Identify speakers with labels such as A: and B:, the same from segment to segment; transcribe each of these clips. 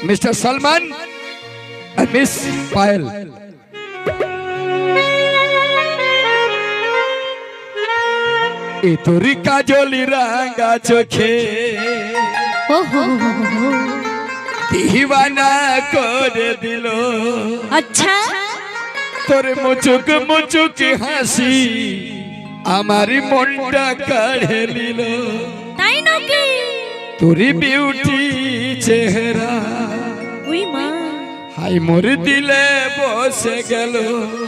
A: Mr. Salman and Miss Payal. তোর কাজলি রাঙা চোখে দিওয়ানা করে দিল।
B: আচ্ছা
A: তোর মুচুক মুচুক হাসি আমার মনটা কাড়ে নিল।
B: তাই নাকি?
A: তোর বিউটি চেহারা
B: ওই মা
A: হাই মোর দিলে বসে গেল।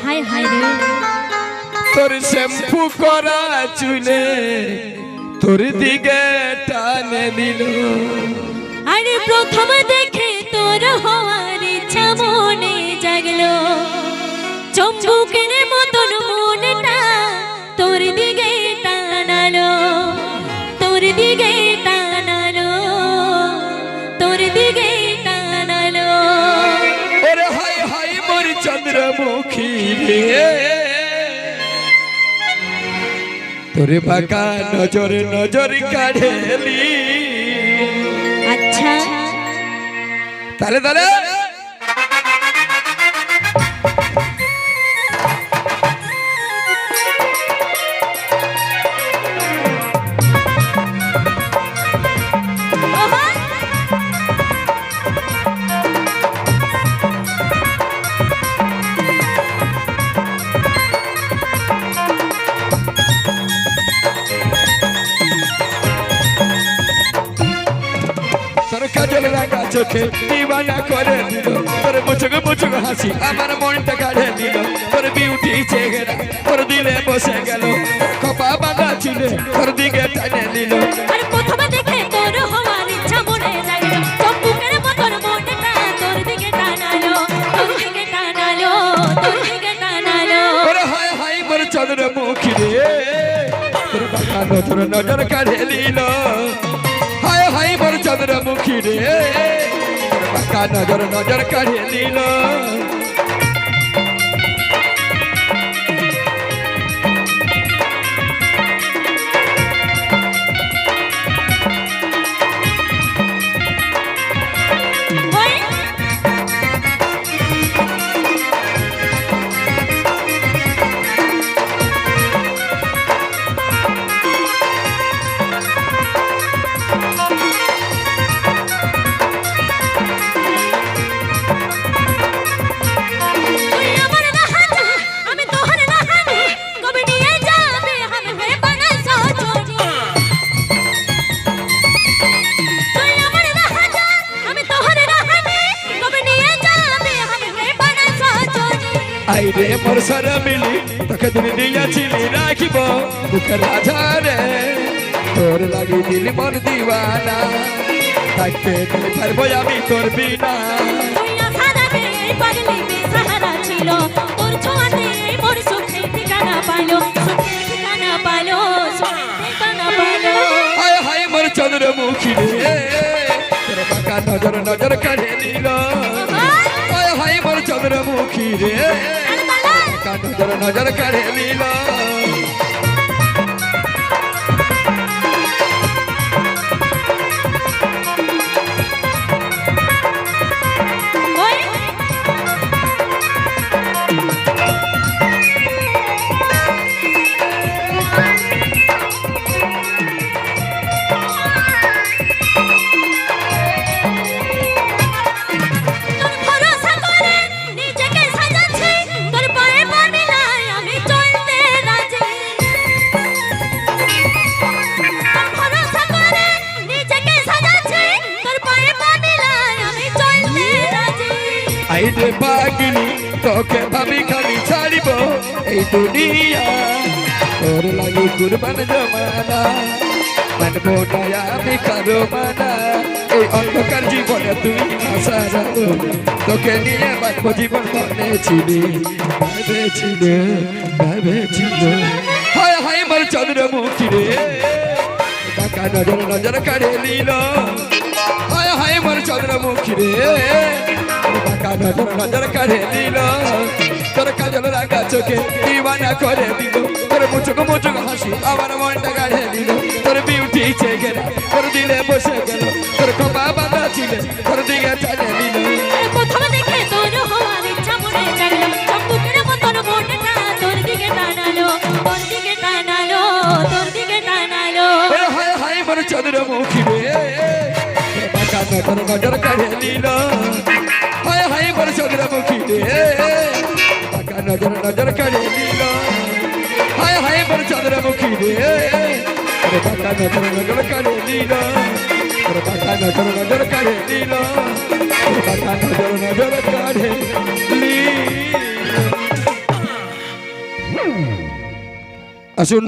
B: হাই হাই রে
A: তোর শ্যাম্পু করা চুলে তোর দিকে টানে দিল।
B: আরে প্রথম দেখে তোর হওয়ার ইচ্ছা মনে জাগলো, চম্বুকের মতন মনটা তোর দিকে টানালো, তোর দিকে টানালো, তোর দিকে টানালো।
A: ওরে হাই হাই মোর চন্দ্রমুখী রে, তোরে বাঁকা নজর নজর কাঢ়েলি।
B: আচ্ছা
A: তাহলে তাহলে কাজল রাঙা চোখে দিওয়ানা করে দিল। তোর মুচুক মুচুক হাসি আমার মনটা কাড়ে দিল। তোর বিউটি চেহারা তোর দিলে বসে গেল। খোপা বাঁধা চুলে তোর দিকে টানে দিল।
B: আর প্রথম দেখে তোর হওয়ার ইচ্ছা মনে জাগলো, চম্বুকের মতন মনটা তোর দিকে টানালো, তোর দিকে টানালো, তোর দিকে টানালো।
A: ওরে হায় হায় মোর চন্দ্রমুখী রে, তোর বাঁকা নজর নজর কাঢ়ে নিল। হায় হায় মোর চন্দ্রমুখী রে, তোর বাঁকা নজর নজর কাঢ়ে নিল। আইরে মোর সারা মিলি তোকে দিল দিয়াছিলি রাখিব বুকের আধারে। তোর লাগি দিল মন দিওয়ানা, থাকতে দিতে পারবো আমি তোর বিনা।
B: ছিল তোর ছোঁয়াতে মোর সুখে ঠিকানা পাইলো, সুখে ঠিকানা পাইলো, সুখে ঠিকানা পাইলো।
A: হায় হায় মোর চন্দ্রমুখী রে, তোর বাঁকা নজর নজর কাঢ়ে নিল। হায় হায় মোর চন্দ্রমুখী রে, বাঁকা নজর নজর কাঢ়ে নিল। আইরে পাগলি তোকে ভাবি খালি ছাড়িব এই দুনিয়া। তোর লাগি কুরবান জমানা, মানবো না আমি কারো মানা। এই অন্ধকার জীবনে তুই আশা তোকে নিয়ে বাঁচবো জীবন ভেবেছিলি ভেবেছিলি ভেবেছিলি। হায় হায় মোর চন্দ্রমুখী রে, বাঁকা নজর নজর কাঢ়ে নিল। হায় হায় মোর চন্দ্রমুখী রে, বাঁকা নজর নজর কাঢ়ে দিল। তোর কাজল রাঙা চোখে দিওয়ানা করে দিল। তোর মুচুক মুচুক হাসি আমার মনটা কাঢ়ে দিল। তোর বিউটি চেহারা তোর দিলে বসে গেল। তোর খোপা বাঁধা ছিলে তোর দিকে টানে নিল
B: প্রথম দেখে তোর হওয়ার ইচ্ছা মনে জাগলো চম্পুকের মতন মনটা তোর দিকে টানালো তোর দিকে টানালো তোর দিকে টানালো
A: হায় হায় মোর চন্দ্রমুখী রে বাঁকা নজর নজর কাড়ে নিল হায় হায় মোর চন্দ্রমুখী রে বাঁকা নজর নজর কাড়ে নিল হায় হায় মোর চন্দ্রমুখী রে বাঁকা নজর নজর কাড়ে নিল বাঁকা নজর নজর কাড়ে নিল বাঁকা নজর নজর কাড়ে নিল আসুন